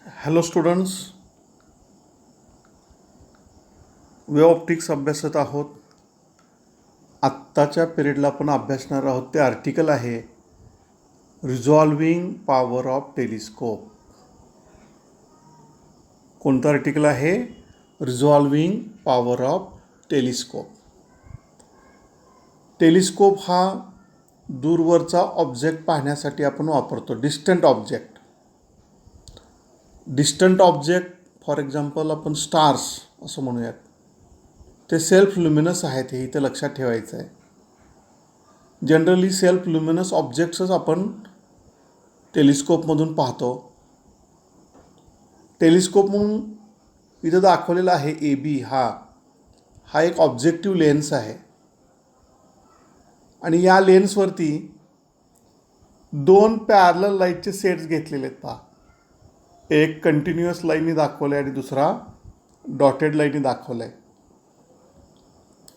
Hello students, wave optics अभ्यासत आहोत. आत्ताच्या पिरियडला आपण अभ्यासणार आहोत ते आर्टिकल आहे रिझॉल्विंग पॉवर ऑफ टेलिस्कोप. कोणतं आर्टिकल आहे? Resolving power of telescope. Telescope हा दूरवरचा ऑब्जेक्ट पाहण्यासाठी आपण वापरतो. डिस्टंट ऑब्जेक्ट फॉर एक्झाम्पल आपण स्टार्स असं म्हणूयात, ते सेल्फ ल्युमिनस आहेत, हे इथं लक्षात ठेवायचं आहे. जनरली सेल्फ ल्युमिनस ऑब्जेक्ट्सच आपण टेलिस्कोपमधून पाहतो. टेलिस्कोप म्हणून इथं दाखवलेला आहे AB हा एक ऑब्जेक्टिव्ह लेन्स आहे आणि या लेन्सवरती दोन पॅरलल लाईटचे सेट्स घेतलेले आहेत. पहा, एक कंटिन्युअस लाईनने दाखवलं आहे आणि दुसरा डॉटेड लाईनने दाखवलं आहे.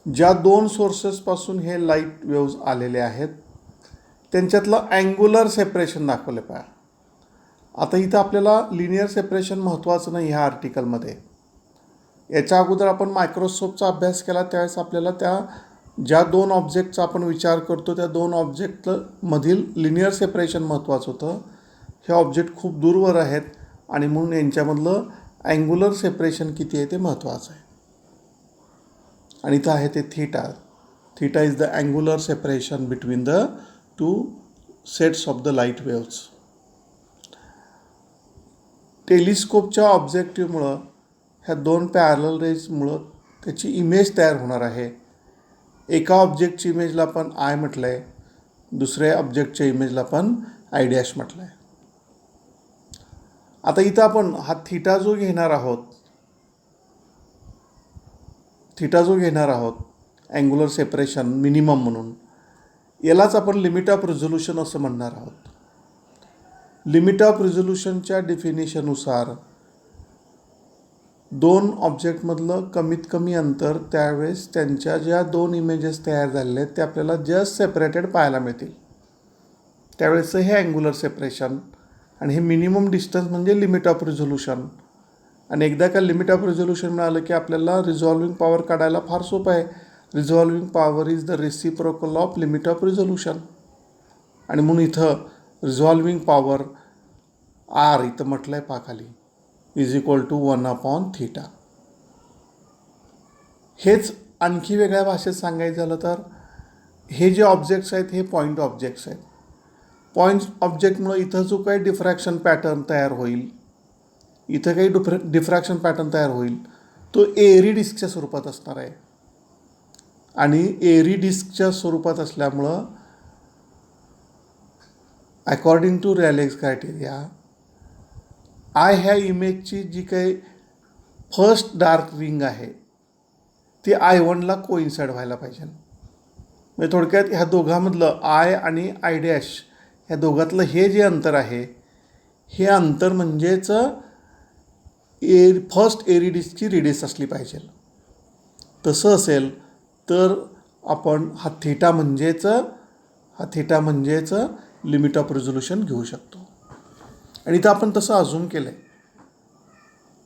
ज्या दोन सोर्सेसपासून हे लाईट वेव्ज आलेले आहेत त्यांच्यातलं अँग्युलर सेपरेशन दाखवलं आहे. पहा, आता इथं आपल्याला लिनियर सेपरेशन महत्त्वाचं नाही ह्या आर्टिकलमध्ये. याच्या अगोदर आपण मायक्रोस्कोपचा अभ्यास केला त्यावेळेस आपल्याला त्या ज्या दोन ऑब्जेक्टचा आपण विचार करतो त्या दोन ऑब्जेक्टमधील लिनियर सेपरेशन महत्त्वाचं होतं. हे ऑब्जेक्ट खूप दूरवर आहेत आणि म्हणून यांच्यामधलं अँग्युलर सेपरेशन किती आहे ते महत्त्वाचं आहे. आणि इथं आहे ते theta is the angular separation between the two sets of the light waves. टेलिस्कोपच्या ऑब्जेक्टिव्हमुळं ह्या दोन पॅरलल रेजमुळं त्याची इमेज तयार होणार आहे. एका ऑब्जेक्टची इमेजला आपण आय म्हटलं आहे, दुसऱ्या ऑब्जेक्टच्या इमेजला आपण आय डॅश म्हटलं आहे. आता इथं आपण हा थीटा जो घेणार आहोत अँग्युलर सेपरेशन मिनिमम म्हणून, यालाच आपण लिमिट ऑफ रिझोल्यूशन असं म्हणणार आहोत. लिमिट ऑफ रिझोल्यूशनच्या डेफिनेशननुसार दोन ऑब्जेक्टमधलं कमीत कमी अंतर त्यावेळेस त्यांच्या ज्या दोन इमेजेस तयार झालेले आहेत ते आपल्याला जस्ट सेपरेटेड पाहायला मिळतील. त्यावेळेसचं हे अँग्युलर सेपरेशन आणि हे मिनिमम डिस्टन्स म्हणजे लिमिट ऑफ रिझोल्यूशन. आणि एकदा का लिमिट ऑफ रिझोल्यूशन मिळालं की आपल्याला रिझॉल्विंग पॉवर काढायला फार सोपं आहे. Resolving power is the reciprocal of limit of resolution. आणि म्हणून इथं रिझॉल्विंग पॉवर आर इथं म्हटलं आहे पहा खाली इज इक्वल टू 1/θ. हेच आणखी वेगळ्या भाषेत सांगायचं झालं तर हे जे ऑब्जेक्ट्स आहेत हे पॉईंट ऑब्जेक्ट्स आहेत. पॉईंट ऑब्जेक्टमुळं इथं जो काही डिफ्रॅक्शन पॅटर्न तयार होईल तो एअरी डिस्कच्या स्वरूपात असणार आहे. आणि एअरी डिस्कच्या स्वरूपात असल्यामुळं अकॉर्डिंग टू रॅलेस क्रायटेरिया आय ह्या इमेजची जी काही फर्स्ट डार्क रिंग आहे ती I1ला कोइन्साइड व्हायला पाहिजे. म्हणजे थोडक्यात ह्या दोघांमधलं आय आणि आय डॅश ह्या दोघातलं हे जे अंतर आहे हे अंतर म्हणजेच फर्स्ट एअरी डिस्कची रेडियस असली पाहिजे. तसं असेल तर आपण हा थीटा म्हणजेच लिमिट ऑफ रिझोल्यूशन घेऊ शकतो. आणि इथं आपण तसं अझूम केलं आहे.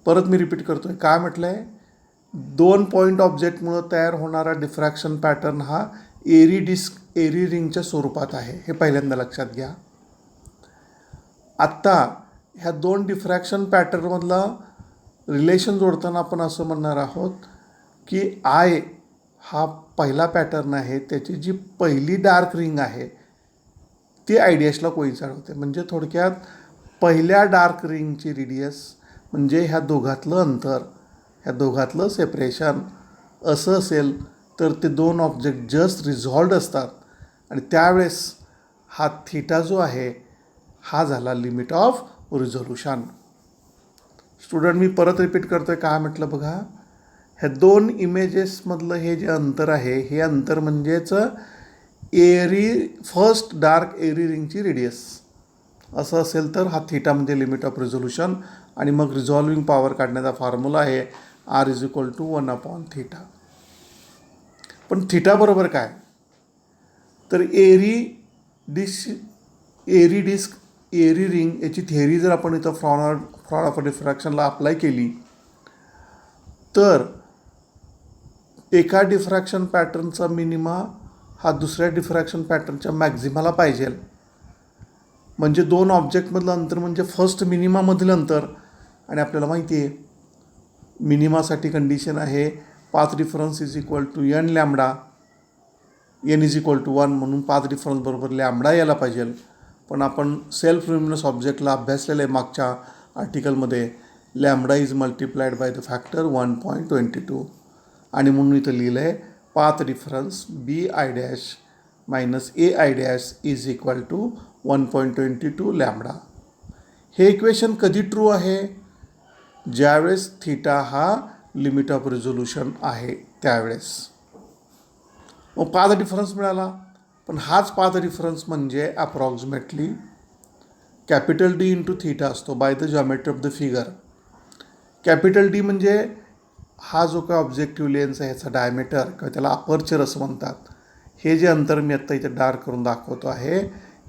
परत मी रिपीट करतो आहे, काय म्हटलं आहे? दोन पॉईंट ऑब्जेक्टमुळं तयार होणारा डिफ्रॅक्शन पॅटर्न हा एअरी रिंगच्या स्वरूपात आहे, हे पहिल्यांदा लक्षात घ्या. आत्ता ह्या दोन डिफ्रॅक्शन पॅटर्नमधला रिलेशन जोडताना आपण असं म्हणणार आहोत की आय हा पहिला पॅटर्न आहे, त्याची जी पहिली डार्क रिंग आहे ती आय डॅशला कोइन्साइड होते. म्हणजे थोडक्यात पहिल्या डार्क रिंगची रेडियस म्हणजे ह्या दोघातलं अंतर, ह्या दोघातलं सेपरेशन असं असेल तर ते दोन ऑब्जेक्ट जस्ट रिझॉल्व्ड असतात आणि त्यावेळेस हा थीटा जो आहे हा झाला लिमिट ऑफ रिझोल्यूशन. स्टुडंट, मी परत रिपीट करतो आहे, काय म्हटलं बघा, ह्या दोन इमेजेसमधलं हे जे अंतर आहे हे अंतर म्हणजेच फर्स्ट डार्क एअरी रिंगची रेडियस असं असेल तर हा थीटा म्हणजे लिमिट ऑफ रिझोल्यूशन. आणि मग रिझॉल्विंग पॉवर काढण्याचा फॉर्म्युला आहे R इज इक्वल टू 1/θ. पण थीटा बरोबर काय? तर एअरी डिस्क एरी रिंग याची थेअरी जर आपण इथं फ्रॉड ऑफ डिफ्रॅक्शनला अप्लाय केली तर एका डिफ्रॅक्शन पॅटर्नचा मिनिमा हा दुसऱ्या डिफ्रॅक्शन पॅटर्नच्या मॅक्झिमाला पाहिजे. म्हणजे दोन ऑब्जेक्टमधलं अंतर म्हणजे फर्स्ट मिनिमामधलं अंतर. आणि आपल्याला माहिती आहे मिनिमासाठी कंडिशन आहे path difference is equal to N lambda, N is equal to 1 म्हणून पाथ डिफरन्स बरोबर लॅम्बडा यायला पाहिजे. पण आपण सेल्फ ल्युमिनस ऑब्जेक्टला अभ्यासलेलं आहे मागच्या आर्टिकलमध्ये. Lambda is multiplied by the factor 1.22 आणि म्हणून इथं लिहिलं आहे path difference B I dash minus A I dash is equal to 1.22 lambda. हे इक्वेशन कधी ट्रू आहे? ज्यावेळेस थीटा हा लिमिट ऑफ रिझोल्यूशन आहे त्यावेळेस. मग पाथ डिफरन्स मिळाला. पण हाच पाथ डिफरन्स म्हणजे approximately capital D into theta असतो by the geometry of the figure. Capital D म्हणजे हा जो काय ऑब्जेक्टिव्ह लेन्स आहे ह्याचा डायमीटर किंवा त्याला अपर्चर असं म्हणतात. हे जे अंतर मी आत्ता इथे डार्क करून दाखवतो आहे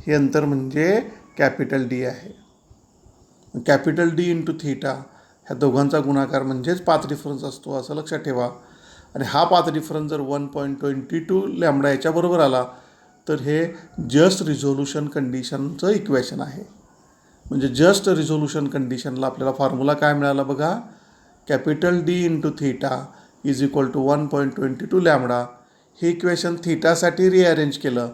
हे अंतर म्हणजे कॅपिटल डी आहे. कॅपिटल डी इंटू थीटा ह्या दोघांचा गुणाकार म्हणजेच पाथ डिफरन्स असतो असं लक्षात ठेवा. आणि हा पाथ डिफरन्स जर 1.22 लॅम्बडा याच्याबरोबर आला तर हे जस्ट रिझोल्यूशन कंडिशनचं इक्वेशन आहे. म्हणजे जस्ट रिझोल्यूशन कंडिशनला आपल्याला फॉर्म्युला काय मिळाला बघा. Capital D into theta is equal to 1.22 lambda. हे इक्वेशन थीटासाठी रिअरेंज केलं.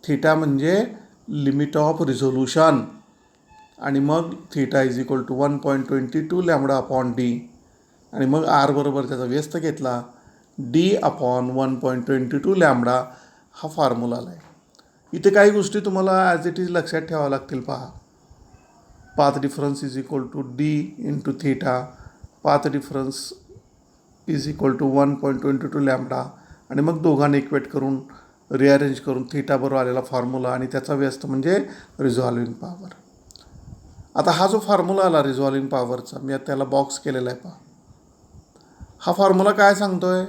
थीटा म्हणजे लिमिट ऑफ रिझोल्यूशन आणि मग theta is equal to 1.22 lambda upon D आणि मग आर बरोबर त्याचा व्यस्त घेतला डी अपॉन 1.22 लॅम्बडा हा फॉर्म्युला आहे. इथे काही गोष्टी तुम्हाला ॲज इट इज लक्षात ठेवाव्या लागतील. पहा path difference is equal to D into theta, path difference is equal to 1.22 lambda आणि मग दोघांना इक्वेट करून रिअरेंज करून थीटा बरोबर आलेला फॉर्म्युला आणि त्याचा व्यस्त म्हणजे रिझॉल्विंग पॉवर. आता हा जो फॉर्म्युला आला रिझॉल्विंग पॉवरचा मी आता त्याला बॉक्स केलेला आहे. पहा हा फॉर्म्युला काय सांगतो आहे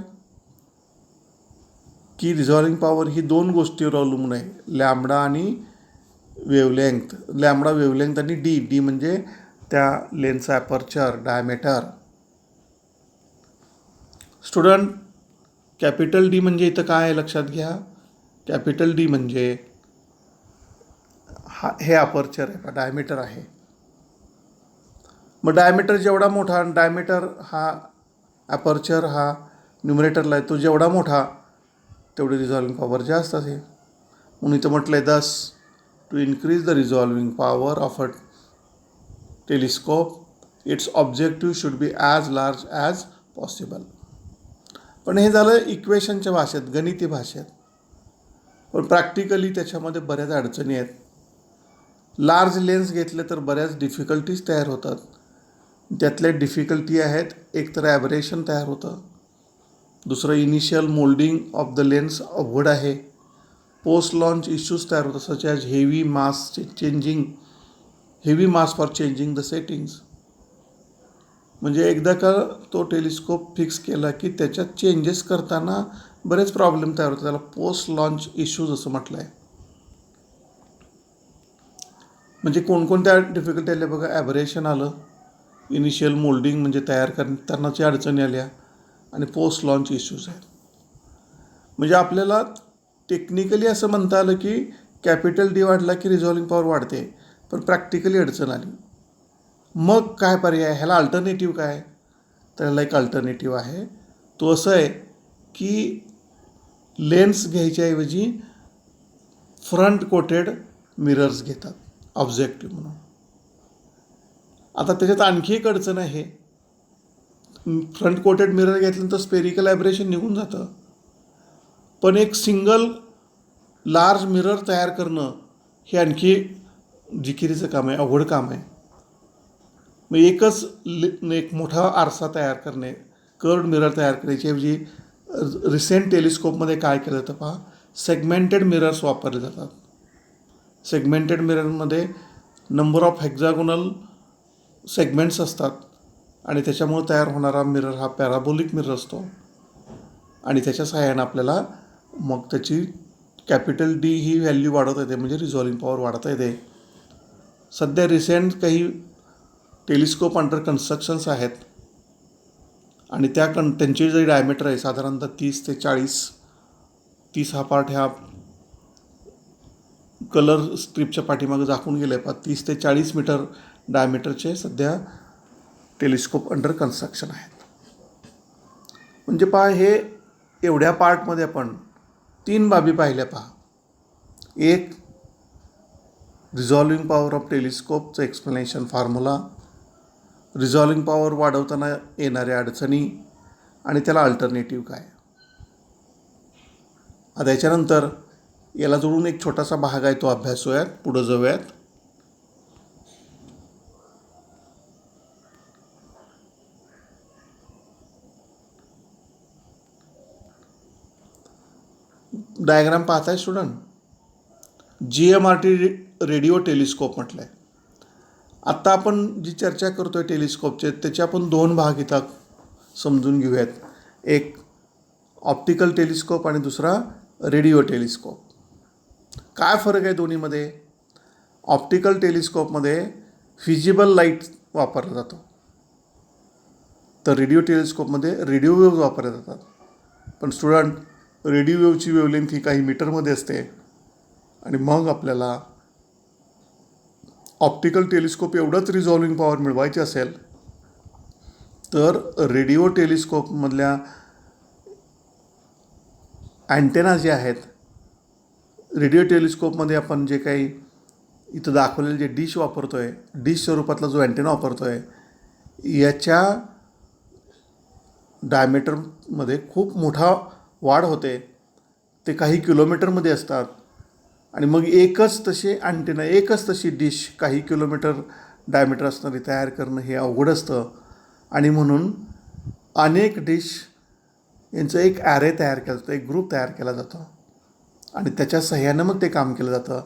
की रिझॉल्विंग पॉवर ही दोन गोष्टीवर अवलंबून आहे लॅम्बडा आणि वेवलेंथ. लॅम्बडा वेवलेंथ आणि डी. डी म्हणजे त्या लेन्सचा aperture diameter. Student capital D म्हणजे इथं काय आहे लक्षात घ्या. कॅपिटल डी म्हणजे हे अपर्चर आहे डायमीटर आहे. मग डायमीटर जेवढा मोठा डायमीटर हा अपर्चर हा न्युमरेटरला आहे तो जेवढा मोठा तेवढी रिझॉल्विंग पॉवर जास्त असेल. म्हणून इथं म्हटलं आहे thus to increase the resolving power of a telescope its objective should be as large as possible. पण हे झालं इक्वेशनच्या भाषेत गणिती भाषेत. पण प्रॅक्टिकली त्याच्यामध्ये बऱ्याच अडचणी आहेत. लार्ज लेन्स घेतले तर बऱ्याच डिफिकल्टीज तयार होतात. त्यातल्या डिफिकल्टी आहेत एक तर ॲबरेशन तयार होतं, दुसरं initial moulding of the lens अवघड आहे, पोस्ट लॉन्च इश्यूज तयार होतात such as heavy mass for changing the settings. म्हणजे एकदा का तो टेलिस्कोप फिक्स केला की त्याच्यात चेंजेस करताना बरेच प्रॉब्लेम तयार होतात. त्याला पोस्ट लॉन्च इश्यूज असं म्हटलं आहे. म्हणजे कोणकोणत्या डिफिकल्टी आल्या बघा. ॲबरेशन आलं, इनिशियल मोल्डिंग म्हणजे तयार करण्याची अडचणी आल्या आणि पोस्ट लॉन्च इश्यूज आहेत. म्हणजे आपल्याला टेक्निकली असं म्हणता आलं की कॅपिटल डी वाढला की रिझॉल्विंग पॉवर वाढते, पण प्रॅक्टिकली अडचण आली. मग काय पर्याय, ह्याला अल्टरनेटिव्ह काय? तर ह्याला एक अल्टरनेटिव्ह आहे. तो असं आहे की लेन्स घ्यायच्याऐवजी फ्रंट कोटेड मिरर्स घेतात ऑब्जेक्टिव्ह म्हणून. आता त्याच्यात आणखी एक अडचण आहे. फ्रंट कोटेड मिरर घेतल्यानंतर स्पेरिकल ॲबरेशन निघून जातं, पण एक सिंगल लार्ज मिरर तयार करणं हे आणखी जिकिरीचं काम आहे, अवघड काम आहे. मग एक मोठा आरसा तयार करणे, कर्व्ड मिरर तयार करायच्याऐवजी रिसेंट टेलिस्कोपमध्ये काय केलं जातं पहा, सेगमेंटेड मिरर्स वापरले जातात. सेगमेंटेड मिररमध्ये नंबर ऑफ हेक्झागोनल सेगमेंट्स असतात आणि त्याच्यामुळे तयार होणारा मिरर हा पॅराबोलिक मिरर असतो आणि त्याच्या सहाय्यानं आपल्याला मग त्याची कॅपिटल डी ही व्हॅल्यू वाढवता येते म्हणजे रिझॉल्विंग पॉवर वाढवता येते. सध्या रिसेंट काही टेलिस्कोप अंडर कन्स्ट्रक्शन्स आहेत आणि त्यांची जे डायमीटर आहे साधारणतः 30 ते 40, 30 हा पार्ट ह्या कलर स्ट्रीपच्या पाठीमागे झाकून गेले आहे. 30 ते 40 मीटर डायमीटरचे सध्या टेलिस्कोप अंडर कन्स्ट्रक्शन आहेत. म्हणजे पहा, हे एवढ्या पार्टमध्ये आपण 3 बाबी पाहिल्या. पहा, एक रिझॉल्विंग पॉवर ऑफ टेलिस्कोपचं एक्सप्लेनेशन फॉर्म्युला, रिझॉल्विंग पॉवर वाढवताना येणाऱ्या अडचणी आणि त्याला अल्टरनेटिव्ह काय. आता याच्यानंतर याला जोडून एक छोटासा भाग आहे, तो अभ्यासूयात, पुढं जाऊयात. डायग्राम पाहताय स्टुडंट. GMRT रेडिओ टेलिस्कोप म्हटलं आहे. आत्ता आपण जी चर्चा करतो आहे टेलिस्कोपचे, त्याचे आपण 2 भाग इथं समजून घेऊयात. एक ऑप्टिकल टेलिस्कोप आणि दुसरा रेडिओ टेलिस्कोप. काय फरक आहे दोन्हीमध्ये? ऑप्टिकल टेलिस्कोपमध्ये व्हिजिबल लाईट वापरला जातो, तर रेडिओ टेलिस्कोपमध्ये रेडिओ वेव्ह वापरल्या जातात. पण स्टुडंट, रेडिओ वेव्हची वेव्हलेंथ ही काही मीटरमध्ये असते आणि मग आपल्याला ऑप्टिकल टेलिस्कोप एवढंच रिझॉल्विंग पॉवर मिळवायची असेल तर रेडिओ टेलिस्कोपमधल्या अँटेना जे आहेत, रेडिओ टेलिस्कोपमध्ये आपण जे काही इथं दाखवलेलं जे डिश वापरतो आहे, डिश स्वरूपातला जो अँटेना वापरतो आहे, याच्या डायमीटरमध्ये खूप मोठा वाढ होते. ते काही किलोमीटरमध्ये असतात आणि मग एकच तशी डिश काही किलोमीटर डायमीटर असणारी तयार करणं हे अवघड असतं. आणि म्हणून अनेक डिश यांचं एक ॲरे तयार केलं जातं, एक ग्रुप तयार केला जातो आणि त्याच्या सहाय्यानं मग ते काम केलं जातं.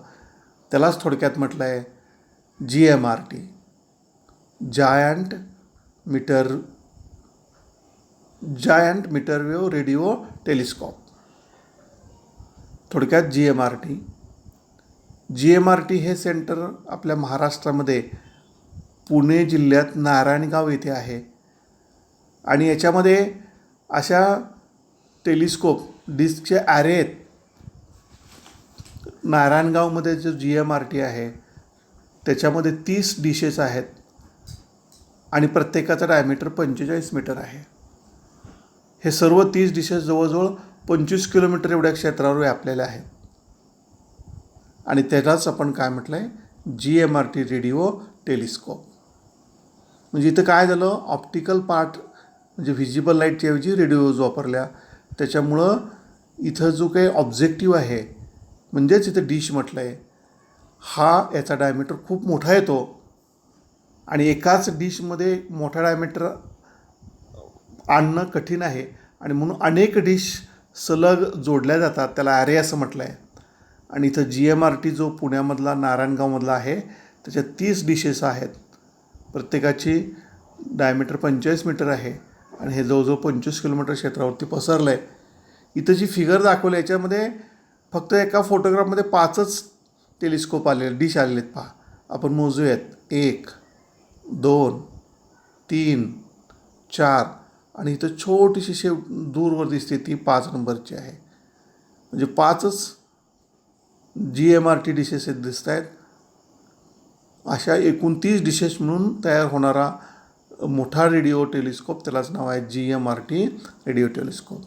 त्यालाच थोडक्यात म्हटलं आहे GMRT, giant metrewave radio telescope, थोडक्यात GMRT हे सेंटर आपल्या महाराष्ट्रामध्ये पुणे जिल्ह्यात नारायणगाव येथे आहे. आणि याच्यामध्ये अशा टेलिस्कोप डिस्कचे ॲरे आहेत. नारायणगावमध्ये जो GMRT आहे त्याच्यामध्ये 30 डिशेस आहेत आणि प्रत्येकाचा डायमीटर 45 मीटर आहे. हे सर्व 30 डिशेस जवळजवळ 25 किलोमीटर एवढ्या क्षेत्रावर व्यापलेल्या आहेत आणि त्यालाच आपण काय म्हटलं आहे, GMRT रेडिओ टेलिस्कोप. म्हणजे इथं काय झालं, ऑप्टिकल पार्ट म्हणजे व्हिजिबल लाईटच्या ऐवजी रेडिओज वापरल्या. त्याच्यामुळं इथं जो काही ऑब्जेक्टिव्ह आहे, म्हणजेच इथं डिश म्हटलं आहे, याचा डायमीटर खूप मोठा येतो आणि एकाच डिशमध्ये मोठा डायमीटर आणणं कठीण आहे आणि म्हणून अनेक डिश सलग जोडल्या जातात. त्याला ॲरे असं म्हटलं आहे. आणि इथं GMRT जो पुण्यामधला नारायणगावमधला आहे त्याच्यात 30 डिशेस आहेत. प्रत्येकाची डायमीटर 45 मीटर आहे आणि हे जवळजवळ 25 किलोमीटर क्षेत्रावरती पसरलं आहे. इथं जी फिगर दाखवली याच्यामध्ये फक्त एका फोटोग्राफमध्ये 5च टेलिस्कोप डिश आलेले आहेत. पहा, आपण मोजूयात. 1, 2, 3, 4 आणि इथं छोटीशी दूरवर दिसते ती 5 नंबरची आहे. म्हणजे 5च GMRT डिशेस दिसत आहेत. अशा एकूण 30 डिशेस म्हणून तयार होणारा मोठा रेडिओ टेलिस्कोप, त्यालाच नाव आहे GMRT रेडिओ टेलिस्कोप.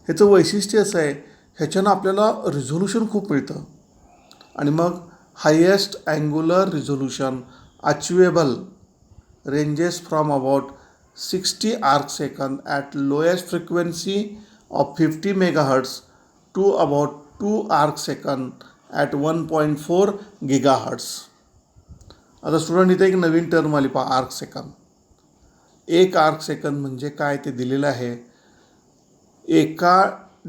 ह्याचं वैशिष्ट्य असं आहे, ह्याच्यानं आपल्याला रिझोल्युशन खूप मिळतं आणि मग highest angular resolution achievable ranges from about 60 arc second at lowest frequency of 50 megahertz to about 2 arc second at 1.4 gigahertz. आता स्टुडंट, इथे एक नवीन टर्म आली पहा, आर्क सेकंद. 1 आर्क सेकंद म्हणजे काय ते दिलेलं आहे. 1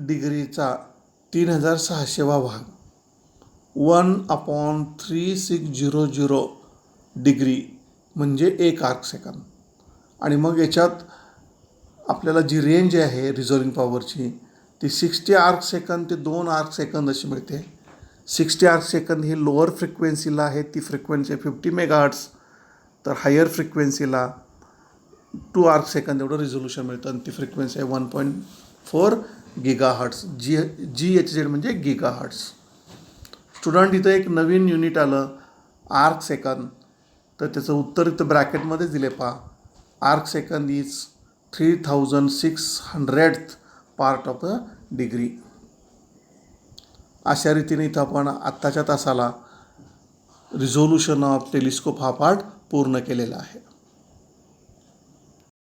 डिग्रीचा 3600वा भाग, 1/3600 डिग्री म्हणजे 1 आर्क सेकंद. आणि मग याच्यात आपल्याला जी रेंज आहे रिझॉल्विंग पॉवरची ती 60 आर्क सेकंद ते 2 आर्क सेकंद अशी मिळते. 60 आर्क सेकंद ही लोअर फ्रिक्वेन्सीला आहे, ती फ्रिक्वेन्सी 50 मेगाहर्ट्स. तर हायर फ्रिक्वेन्सीला 2 आर्क सेकंद एवढं रिझोल्युशन मिळतं आणि ती फ्रिक्वेन्सी आहे 1.4 गिगाहर्ट्स. GHz म्हणजे गिगाहर्ट्स. स्टुडंट इथं एक नवीन युनिट आलं आर्क सेकंद, तर त्याचं उत्तर इथं ब्रॅकेटमध्येच दिले पहा. Arc second is 3600th part of the degree. अशा रीतीने इथं आपण आत्ताच्या तासाला रिझोल्युशन ऑफ टेलिस्कोप हा पार्ट पूर्ण केलेला आहे.